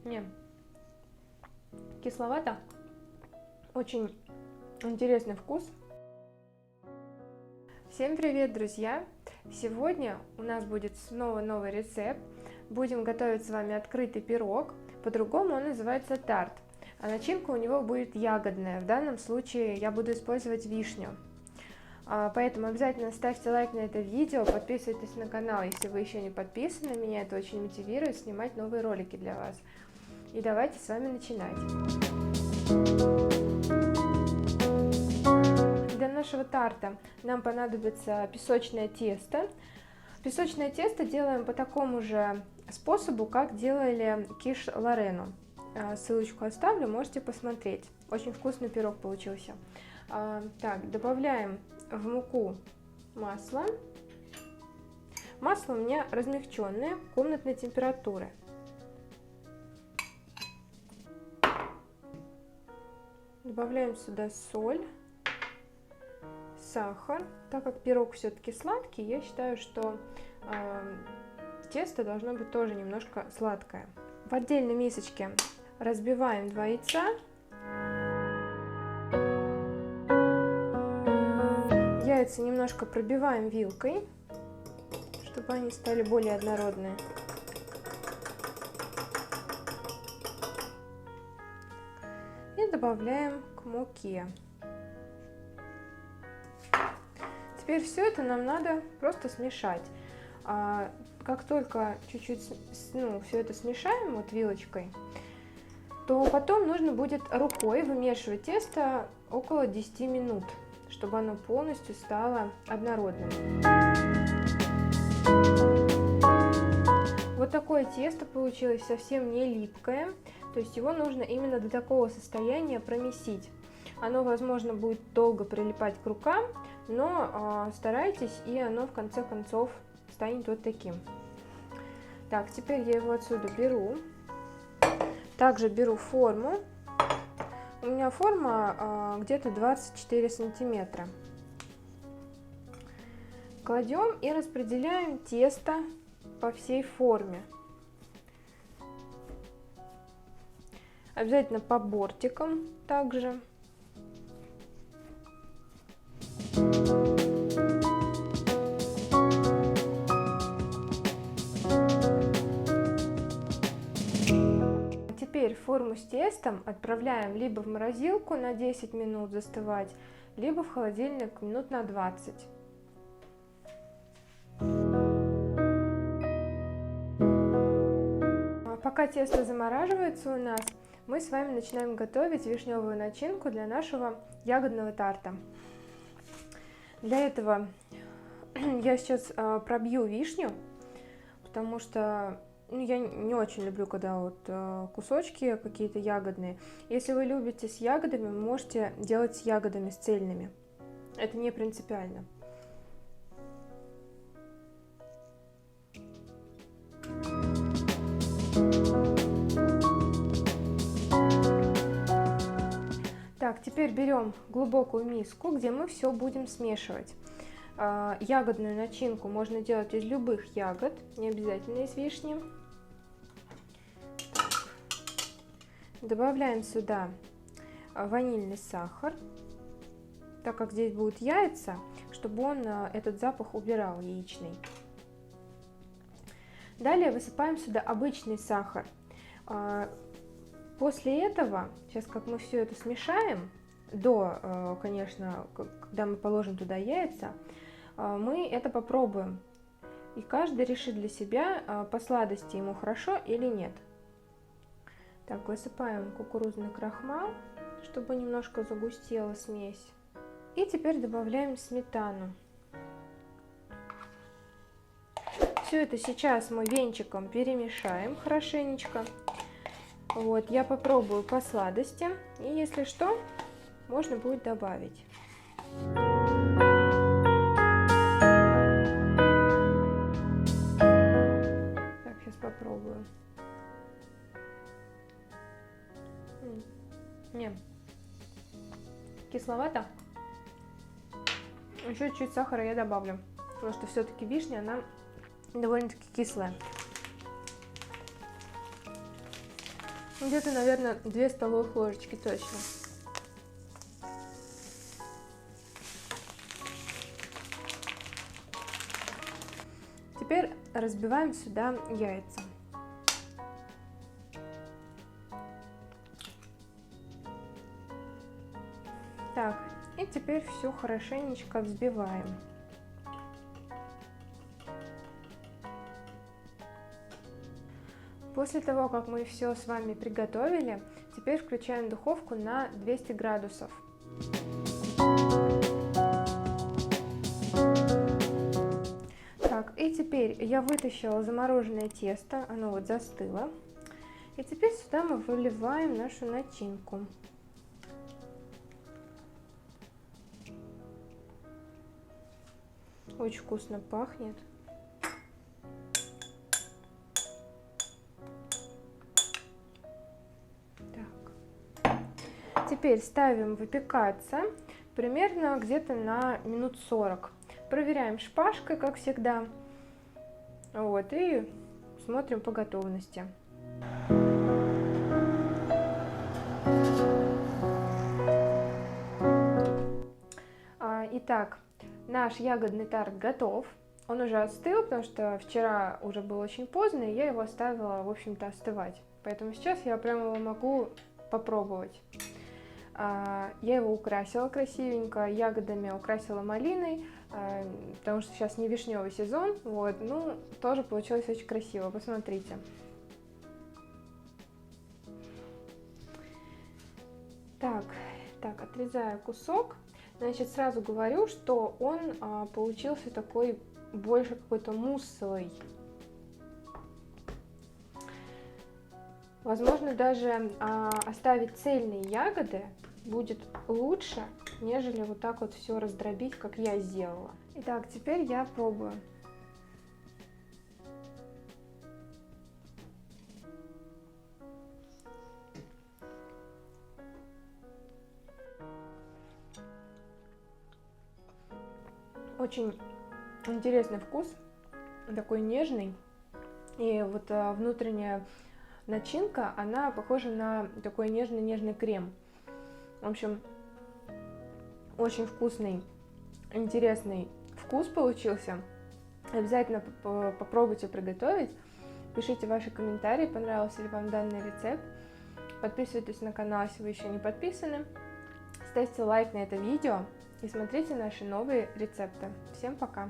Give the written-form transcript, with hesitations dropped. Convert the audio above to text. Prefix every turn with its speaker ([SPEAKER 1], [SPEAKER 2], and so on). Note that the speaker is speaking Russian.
[SPEAKER 1] Не, кисловато. Очень интересный вкус. Всем привет, друзья! Сегодня у нас будет снова новый рецепт. Будем готовить с вами открытый пирог. По-другому он называется тарт. А начинка у него будет ягодная. В данном случае я буду использовать вишню. Поэтому обязательно ставьте лайк на это видео, подписывайтесь на канал, если вы еще не подписаны. Меня это очень мотивирует снимать новые ролики для вас. И давайте с вами начинать. Для нашего тарта нам понадобится песочное тесто. Песочное тесто делаем по такому же способу, как делали киш Лорену. Ссылочку оставлю, можете посмотреть. Очень вкусный пирог получился. Так, добавляем в муку масло. Масло у меня размягченное, комнатной температуры. Добавляем сюда соль, сахар. Так как пирог все-таки сладкий, я считаю, что тесто должно быть тоже немножко сладкое. В отдельной мисочке разбиваем 2 яйца. Яйца немножко пробиваем вилкой, чтобы они стали более однородные. И добавляем к муке. Теперь все это нам надо просто смешать. Как только чуть-чуть все это смешаем вот вилочкой, то потом нужно будет рукой вымешивать тесто около 10 минут, чтобы оно полностью стало однородным. Вот такое тесто получилось, совсем не липкое, то есть его нужно именно до такого состояния промесить. Оно, возможно, будет долго прилипать к рукам, но старайтесь, и оно в конце концов станет вот таким. Так, теперь я его отсюда беру. Также беру форму. У меня форма где-то 24 сантиметра. Кладем и распределяем тесто по всей форме. Обязательно по бортикам также. Теперь форму с тестом отправляем либо в морозилку на 10 минут застывать, либо в холодильник минут на 20. Пока тесто замораживается у нас, мы с вами начинаем готовить вишневую начинку для нашего ягодного тарта. Для этого я сейчас пробью вишню, потому что я не очень люблю, когда вот кусочки какие-то ягодные. Если вы любите с ягодами, вы можете делать с ягодами, с цельными. Это не принципиально. Так, теперь берем глубокую миску, где мы все будем смешивать. Ягодную начинку можно делать из любых ягод, не обязательно из вишни. Добавляем сюда ванильный сахар, так как здесь будут яйца, чтобы он этот запах убирал, яичный. Далее высыпаем сюда обычный сахар. После этого, сейчас как мы все это смешаем, конечно, когда мы положим туда яйца, мы это попробуем. И каждый решит для себя, по сладости ему хорошо или нет. Так, высыпаем кукурузный крахмал, чтобы немножко загустела смесь. И теперь добавляем сметану. Все это сейчас мы венчиком перемешаем хорошенечко. Вот, я попробую по сладости, и если что, можно будет добавить. Так, сейчас попробую. Не, кисловато. Еще чуть сахара я добавлю, потому что все-таки вишня, она довольно-таки кислая. Где-то, наверное, 2 столовых ложечки точно. Теперь разбиваем сюда яйца. Так, и теперь все хорошенечко взбиваем. После того, как мы все с вами приготовили, теперь включаем духовку на 200 градусов. Так, и теперь я вытащила замороженное тесто, оно вот застыло. И теперь сюда мы выливаем нашу начинку. Очень вкусно пахнет. Так. Теперь ставим выпекаться примерно где-то на минут 40. Проверяем шпажкой, как всегда. Вот, и смотрим по готовности. Итак, наш ягодный тарт готов. Он уже остыл, потому что вчера уже было очень поздно, и я его оставила, в общем-то, остывать. Поэтому сейчас я прямо его могу попробовать. Я его украсила красивенько, ягодами украсила малиной, потому что сейчас не вишневый сезон. Вот, ну, тоже получилось очень красиво, посмотрите. Так, отрезаю кусок. Значит, сразу говорю, что он получился такой больше какой-то муссовый. Возможно, даже оставить цельные ягоды будет лучше, нежели вот так вот все раздробить, как я сделала. Итак, теперь я пробую. Очень интересный вкус, такой нежный, и вот внутренняя начинка, она похожа на такой нежный крем. В общем, очень вкусный, интересный вкус получился. Обязательно попробуйте приготовить. Пишите ваши комментарии, понравился ли вам данный рецепт. Подписывайтесь на канал, если вы еще не подписаны. Ставьте лайк на это видео и смотрите наши новые рецепты. Всем пока!